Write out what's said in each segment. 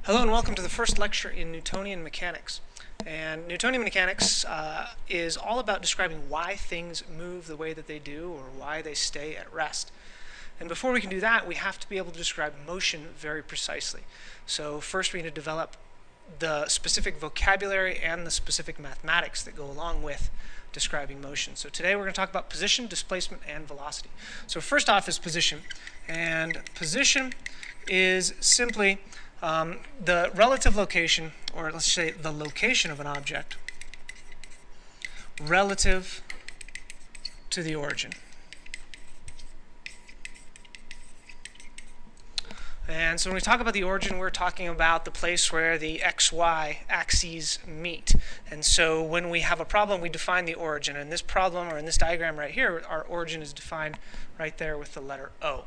Hello and welcome to the first lecture in Newtonian mechanics. And Newtonian mechanics is all about describing why things move the way that they do or why they stay at rest. And before we can do that, we have to be able to describe motion very precisely. So first we need to develop the specific vocabulary and the specific mathematics that go along with describing motion. So today we're going to talk about position, displacement, and velocity. So first off is position. And position is simply the relative location, or let's say the location of an object relative to the origin. And so when we talk about the origin, we're talking about the place where the xy axes meet. And so when we have a problem, we define the origin. In this problem, or in this diagram right here, our origin is defined right there with the letter O.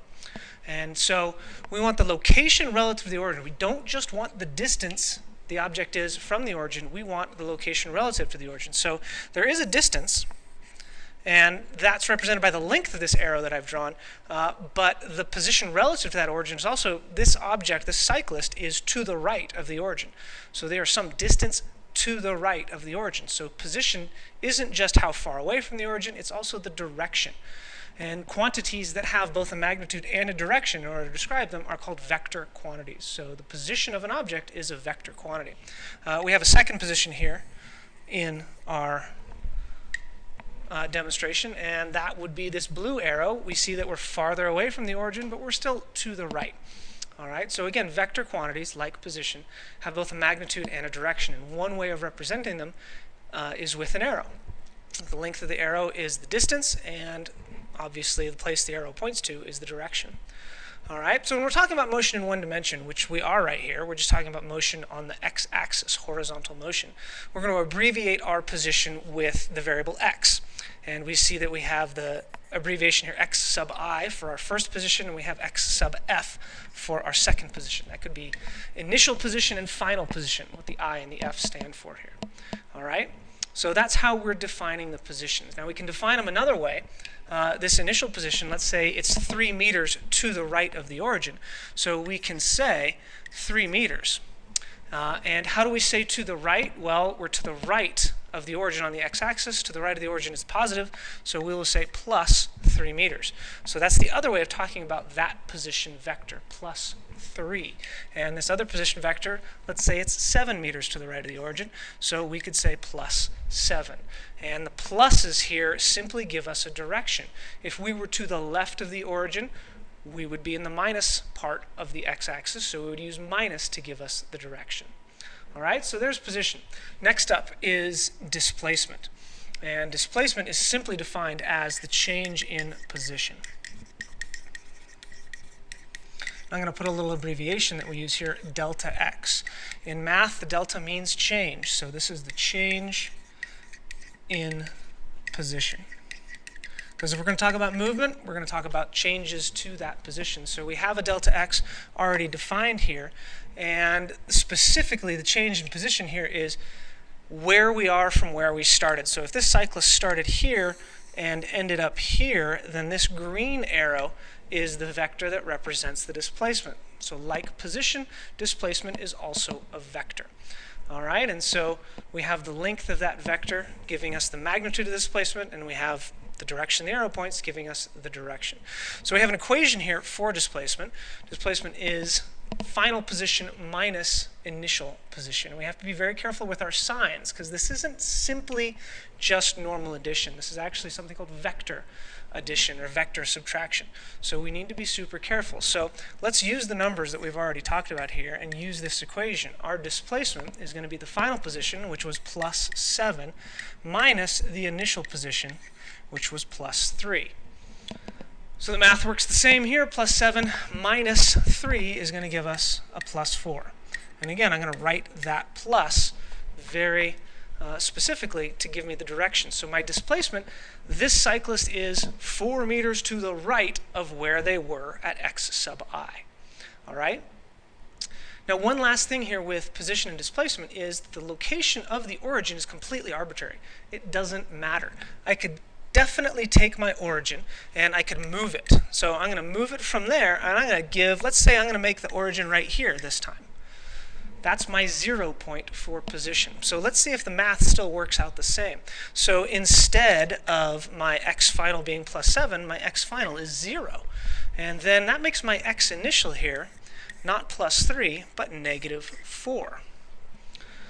And so we want the location relative to the origin. We don't just want the distance the object is from the origin. We want the location relative to the origin. So there is a distance, and that's represented by the length of this arrow that I've drawn. But the position relative to that origin is also, this object, this cyclist, is to the right of the origin. So they are some distance to the right of the origin. So position isn't just how far away from the origin, it's also the direction. And quantities that have both a magnitude and a direction in order to describe them are called vector quantities. So the position of an object is a vector quantity. We have a second position here in our demonstration, and that would be this blue arrow. We see that we're farther away from the origin, but we're still to the right. All right, so again, vector quantities, like position, have both a magnitude and a direction. And one way of representing them is with an arrow. The length of the arrow is the distance, and obviously the place the arrow points to is the direction. All right, so when we're talking about motion in one dimension, which we are right here, we're just talking about motion on the x-axis, horizontal motion. We're going to abbreviate our position with the variable x. And we see that we have the abbreviation here, x sub I, for our first position, and we have x sub f for our second position. That could be initial position and final position, what the I and the f stand for here. All right, so that's how we're defining the positions. Now we can define them another way. This initial position, let's say it's 3 meters to the right of the origin. So we can say 3 meters. And how do we say to the right? Well, we're to the right of the origin on the x-axis. To the right of the origin is positive, so we will say plus 3 meters. So that's the other way of talking about that position vector, plus 3. And this other position vector, let's say it's 7 meters to the right of the origin, so we could say plus 7. And the pluses here simply give us a direction. If we were to the left of the origin, we would be in the minus part of the x-axis, so we would use minus to give us the direction. All right, so there's position. Next up is displacement. And displacement is simply defined as the change in position. I'm going to put a little abbreviation that we use here, delta x. In math, the delta means change, so this is the change in position. Because if we're going to talk about movement, we're going to talk about changes to that position. So we have a delta x already defined here, and specifically the change in position here is where we are from where we started. So if this cyclist started here and ended up here, then this green arrow is the vector that represents the displacement. So like position, displacement is also a vector. All right, and so we have the length of that vector giving us the magnitude of the displacement, and we have the direction the arrow points giving us the direction. So we have an equation here for displacement. Displacement is final position minus initial position. We have to be very careful with our signs, because this isn't simply just normal addition. This is actually something called vector addition or vector subtraction. So we need to be super careful. So let's use the numbers that we've already talked about here and use this equation. Our displacement is going to be the final position, which was plus 7, minus the initial position, which was plus 3. So the math works the same here. Plus 7 minus 3 is going to give us a plus 4. And again, I'm going to write that plus very specifically to give me the direction. So my displacement, this cyclist is 4 meters to the right of where they were at x sub I. All right? Now, one last thing here with position and displacement is the location of the origin is completely arbitrary. It doesn't matter. I could definitely take my origin and I could move it. So I'm going to move it from there, and I'm going to give, let's say I'm going to make the origin right here this time. That's my 0 point for position. So let's see if the math still works out the same. So instead of my x final being plus 7, my x final is 0. And then that makes my x initial here not plus 3, but negative 4.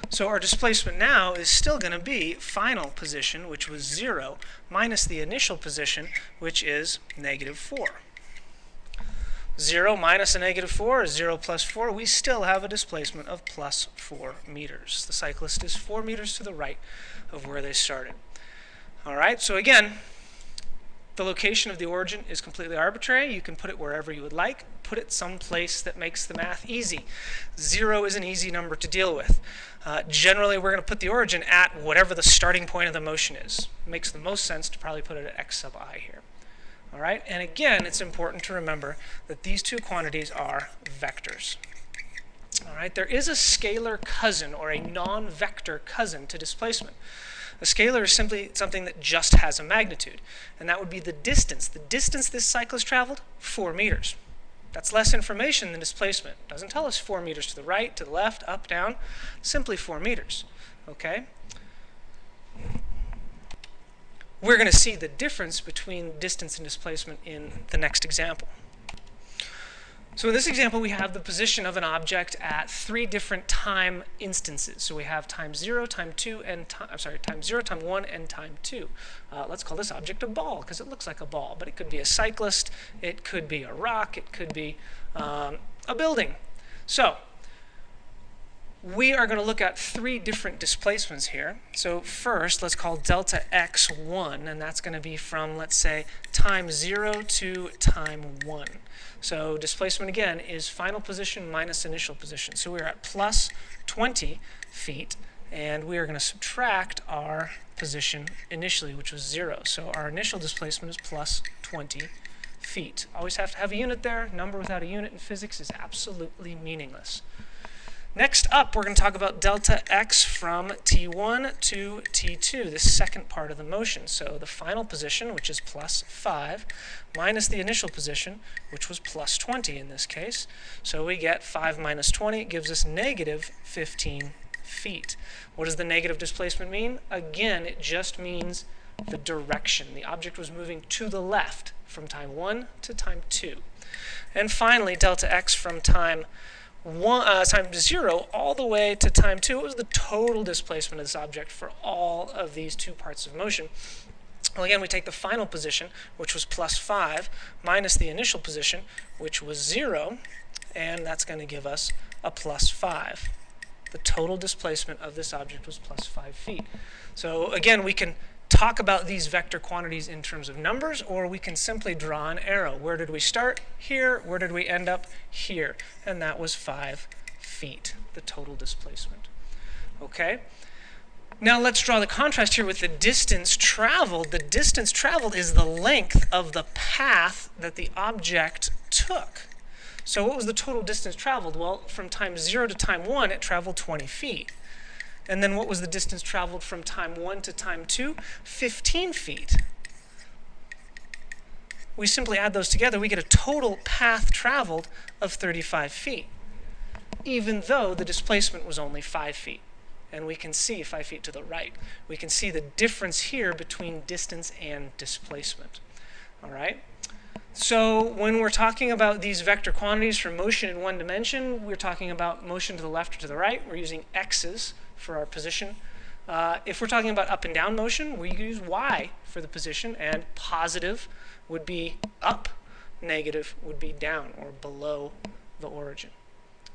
So our displacement now is still going to be final position, which was 0, minus the initial position, which is negative 4. 0 minus a negative 4 is 0 plus 4. We still have a displacement of plus 4 meters. The cyclist is 4 meters to the right of where they started. All right, so again, the location of the origin is completely arbitrary. You can put it wherever you would like. Put it someplace that makes the math easy. 0 is an easy number to deal with. Generally, we're going to put the origin at whatever the starting point of the motion is. It makes the most sense to probably put it at x sub I here. All right, and again, it's important to remember that these two quantities are vectors. All right, there is a scalar cousin or a non-vector cousin to displacement. A scalar is simply something that just has a magnitude, and that would be the distance. The distance this cyclist traveled, 4 meters. That's less information than displacement. It doesn't tell us 4 meters to the right, to the left, up, down, simply 4 meters. Okay? We're going to see the difference between distance and displacement in the next example. So in this example, we have the position of an object at 3 different time instances. So we have time 0, time 2, and time 0, time 1, and time 2. Let's call this object a ball because it looks like a ball, but it could be a cyclist, it could be a rock, it could be a building. So we are going to look at 3 different displacements here. So first, let's call delta x1, and that's going to be from, let's say, time 0 to time 1. So displacement, again, is final position minus initial position. So we're at plus 20 feet, and we are going to subtract our position initially, which was 0. So our initial displacement is plus 20 feet. Always have to have a unit there. Number without a unit in physics is absolutely meaningless. Next up, we're going to talk about delta x from t1 to t2, this second part of the motion. So the final position, which is plus 5, minus the initial position, which was plus 20 in this case. So we get 5 minus 20. It gives us negative 15 feet. What does the negative displacement mean? Again, it just means the direction. The object was moving to the left from time 1 to time 2. And finally, delta x from time 0 all the way to time 2. What was the total displacement of this object for all of these 2 parts of motion? Well, again, we take the final position, which was plus 5, minus the initial position, which was 0, and that's going to give us a plus 5. The total displacement of this object was plus 5 feet. So again, we can talk about these vector quantities in terms of numbers, or we can simply draw an arrow. Where did we start? Here. Where did we end up? Here. And that was 5 feet, the total displacement. Okay? Now let's draw the contrast here with the distance traveled. The distance traveled is the length of the path that the object took. So what was the total distance traveled? Well, from time 0 to time 1, it traveled 20 feet. And then what was the distance traveled from time 1 to time 2? 15 feet. We simply add those together, we get a total path traveled of 35 feet, even though the displacement was only 5 feet. And we can see 5 feet to the right. We can see the difference here between distance and displacement. All right? So when we're talking about these vector quantities for motion in one dimension, we're talking about motion to the left or to the right. We're using x's for our position. If we're talking about up and down motion, we use y for the position, and positive would be up, negative would be down or below the origin.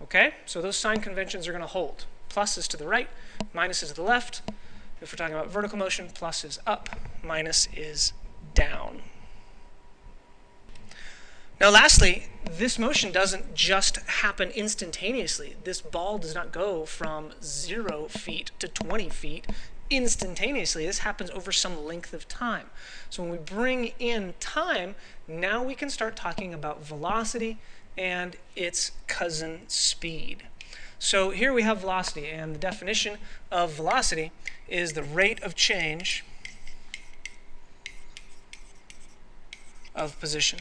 Okay? So those sign conventions are going to hold. Plus is to the right, minus is to the left. If we're talking about vertical motion, plus is up, minus is down. Now lastly, this motion doesn't just happen instantaneously. This ball does not go from 0 feet to 20 feet instantaneously. This happens over some length of time. So when we bring in time, now we can start talking about velocity and its cousin speed. So here we have velocity, and the definition of velocity is the rate of change of position.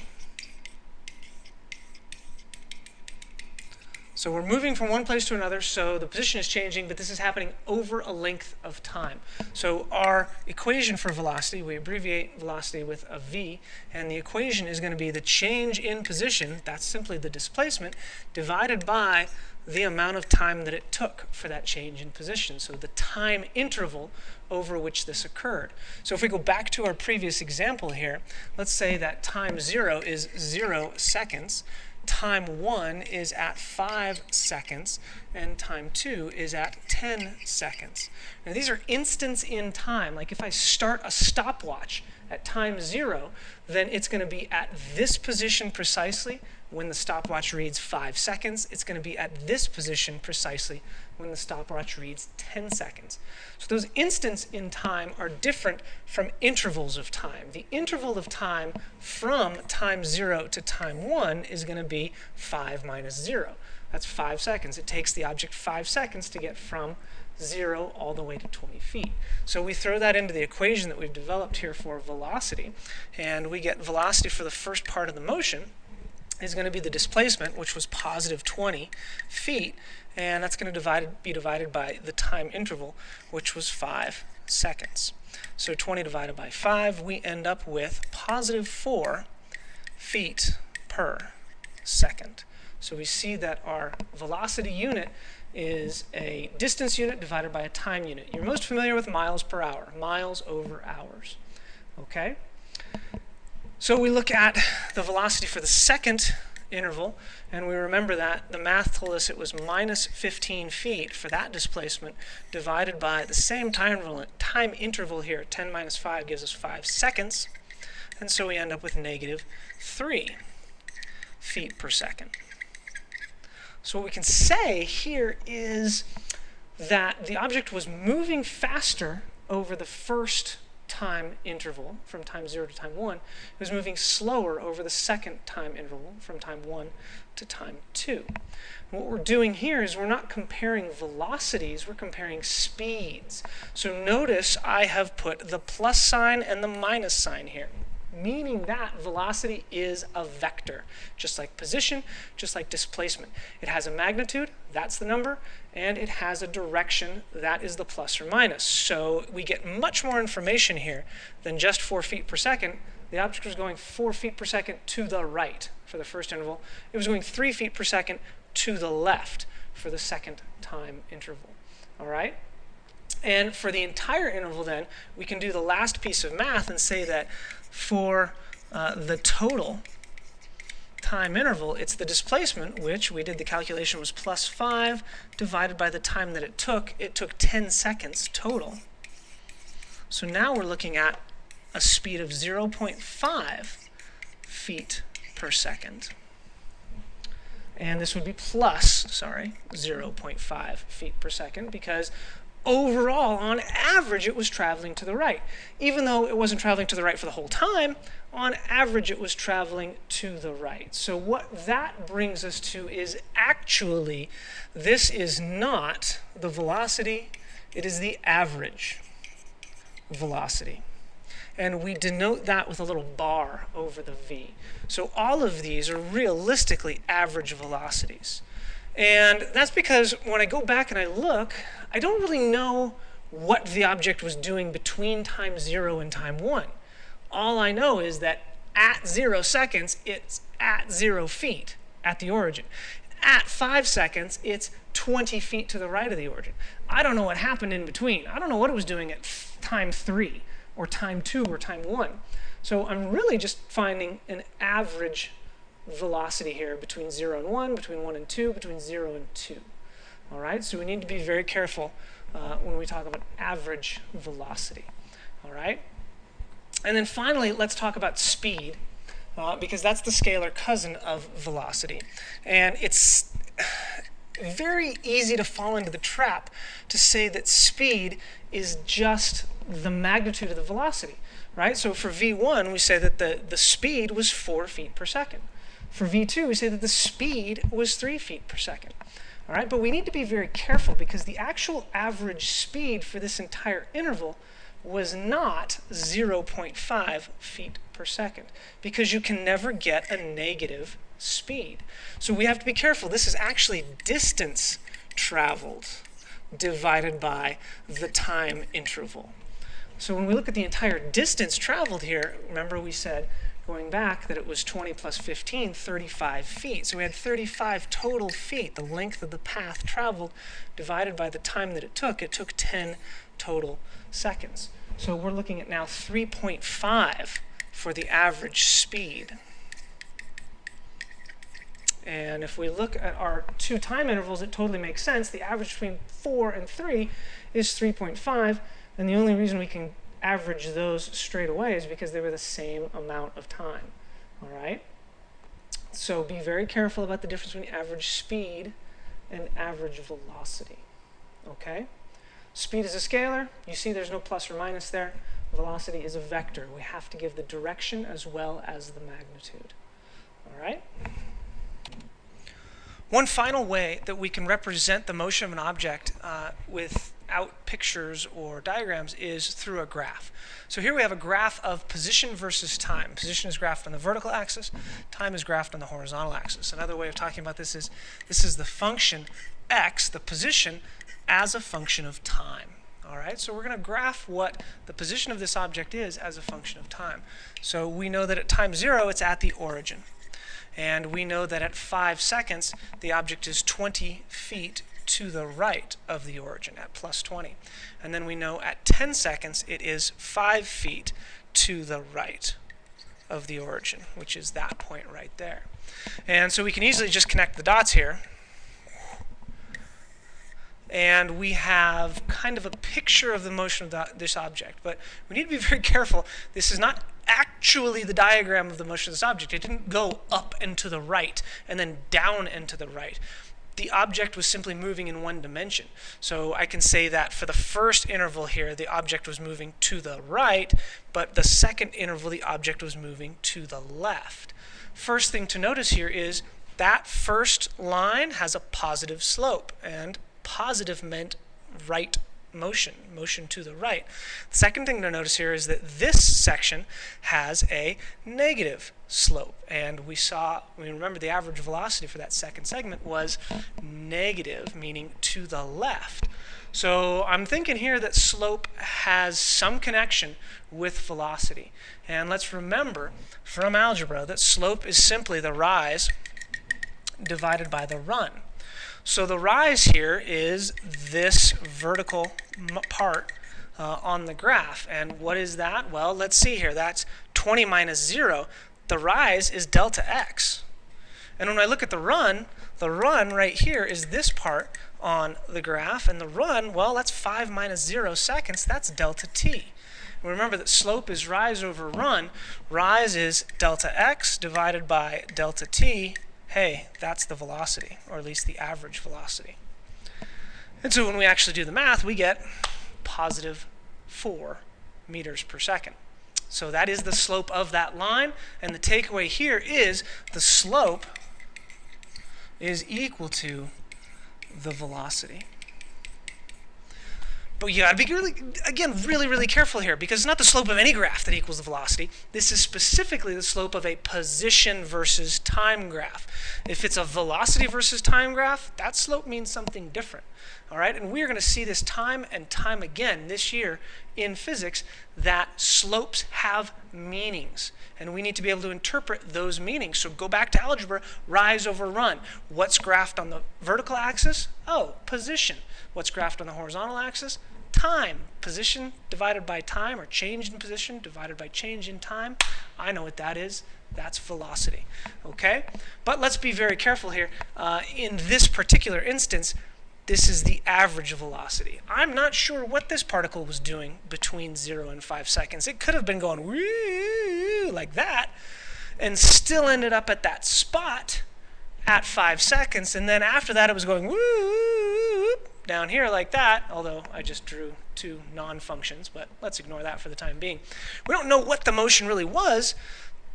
So we're moving from one place to another, so the position is changing, but this is happening over a length of time. So our equation for velocity, we abbreviate velocity with a v, and the equation is going to be the change in position, that's simply the displacement, divided by the amount of time that it took for that change in position, so the time interval over which this occurred. So if we go back to our previous example here, let's say that time 0 is 0 seconds, time 1 is at 5 seconds, and time 2 is at 10 seconds. Now these are instants in time. Like if I start a stopwatch at time 0, then it's going to be at this position precisely when the stopwatch reads 5 seconds. It's going to be at this position precisely when the stopwatch reads 10 seconds. So those instants in time are different from intervals of time. The interval of time from time 0 to time 1 is going to be 5 minus 0. That's 5 seconds. It takes the object 5 seconds to get from 0 all the way to 20 feet. So we throw that into the equation that we've developed here for velocity, and we get velocity for the first part of the motion is going to be the displacement, which was positive 20 feet, and that's going to be divided by the time interval, which was 5 seconds. So 20 divided by 5, we end up with positive 4 feet per second. So we see that our velocity unit is a distance unit divided by a time unit. You're most familiar with miles per hour, miles over hours. Okay? So we look at the velocity for the second interval, and we remember that the math told us it was minus 15 feet for that displacement divided by the same time interval here. 10 minus 5 gives us 5 seconds, and so we end up with negative 3 feet per second. So what we can say here is that the object was moving faster over the first time interval from time 0 to time 1. It was moving slower over the second time interval from time 1 to time 2. And what we're doing here is we're not comparing velocities, we're comparing speeds. So notice I have put the plus sign and the minus sign here, meaning that velocity is a vector, just like position, just like displacement. It has a magnitude, that's the number, and it has a direction, that is the plus or minus. So we get much more information here than just 4 feet per second. The object was going 4 feet per second to the right for the first interval. It was going 3 feet per second to the left for the second time interval. All right? And for the entire interval then, we can do the last piece of math and say that for the total time interval, it's the displacement, which we did the calculation was plus 5 divided by the time that it took. It took 10 seconds total. So now we're looking at a speed of 0.5 feet per second. And this would be plus, 0.5 feet per second, because overall, on average, it was traveling to the right. Even though it wasn't traveling to the right for the whole time, on average, it was traveling to the right. So what that brings us to is actually, this is not the velocity, it is the average velocity. And we denote that with a little bar over the v. So all of these are realistically average velocities. And that's because when I go back and I look, I don't really know what the object was doing between time 0 and time 1. All I know is that at 0 seconds, it's at 0 feet at the origin. At 5 seconds, it's 20 feet to the right of the origin. I don't know what happened in between. I don't know what it was doing at time 3 or time 2 or time 1. So I'm really just finding an average velocity here between 0 and 1, between 1 and 2, between 0 and 2. All right, so we need to be very careful when we talk about average velocity. All right, and then finally, let's talk about speed, because that's the scalar cousin of velocity. And it's very easy to fall into the trap to say that speed is just the magnitude of the velocity, right? So for v1, we say that the speed was 4 feet per second. For v2, we say that the speed was 3 feet per second. All right, but we need to be very careful because the actual average speed for this entire interval was not 0.5 feet per second, because you can never get a negative speed. So we have to be careful. This is actually distance traveled divided by the time interval. So when we look at the entire distance traveled here, remember we said going back that it was 20 plus 15, 35 feet. So we had 35 total feet, the length of the path traveled divided by the time that it took. It took 10 total seconds. So we're looking at now 3.5 for the average speed. And if we look at our two time intervals, it totally makes sense. The average between 4 and 3 is 3.5, and the only reason we can average those straight away is because they were the same amount of time. All right? So be very careful about the difference between average speed and average velocity. Okay? Speed is a scalar. You see there's no plus or minus there. Velocity is a vector. We have to give the direction as well as the magnitude. All right? One final way that we can represent the motion of an object without pictures or diagrams is through a graph. So here we have a graph of position versus time. Position is graphed on the vertical axis. Time is graphed on the horizontal axis. Another way of talking about this is the function x, the position, as a function of time. All right, so we're going to graph what the position of this object is as a function of time. So we know that at time 0, it's at the origin. And we know that at 5 seconds, the object is 20 feet to the right of the origin at plus 20. And then we know at 10 seconds, it is 5 feet to the right of the origin, which is that point right there. And so we can easily just connect the dots here. And we have kind of a picture of the motion of this object. But we need to be very careful. This is not actually the diagram of the motion of this object. It didn't go up and to the right and then down and to the right. The object was simply moving in one dimension. So I can say that for the first interval here, the object was moving to the right, but the second interval, the object was moving to the left. First thing to notice here is that first line has a positive slope, and positive meant right motion to the right. The second thing to notice here is that this section has a negative slope, and we remember the average velocity for that second segment was negative, meaning to the left. So I'm thinking here that slope has some connection with velocity. And let's remember from algebra that slope is simply the rise divided by the run. So the rise here is this vertical part on the graph. And what is that? Well, let's see here. That's 20 minus 0. The rise is delta x. And when I look at the run right here is this part on the graph. And the run, well, that's 5 minus 0 seconds. That's delta t. And remember that slope is rise over run. Rise is delta x divided by delta t. Hey, that's the velocity, or at least the average velocity. And so when we actually do the math, we get positive 4 meters per second. So that is the slope of that line, and the takeaway here is the slope is equal to the velocity. But you got to be really careful here, because it's not the slope of any graph that equals the velocity. This is specifically the slope of a position versus time graph. If it's a velocity versus time graph, that slope means something different. All right, and we're going to see this time and time again this year in physics, that slopes have meanings. And we need to be able to interpret those meanings. So go back to algebra, rise over run. What's graphed on the vertical axis? Oh, position. What's graphed on the horizontal axis? Time. Position divided by time, or change in position divided by change in time. I know what that is. That's velocity. Okay? But let's be very careful here. In this particular instance, this is the average velocity. I'm not sure what this particle was doing between 0 and 5 seconds. It could have been going woo like that and still ended up at that spot at 5 seconds, and then after that it was going woo down here like that, although I just drew two non-functions, but let's ignore that for the time being. We don't know what the motion really was,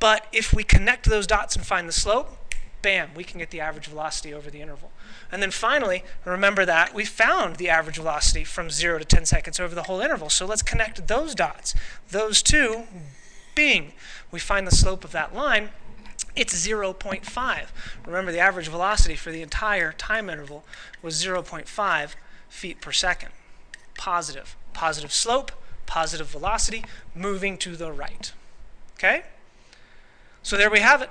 but if we connect those dots and find the slope, bam, we can get the average velocity over the interval. And then finally, remember that we found the average velocity from 0 to 10 seconds over the whole interval. So let's connect those dots. Those two, bing, we find the slope of that line It's 0.5. Remember, the average velocity for the entire time interval was 0.5 feet per second. Positive. Positive slope, positive velocity, moving to the right. Okay? So there we have it.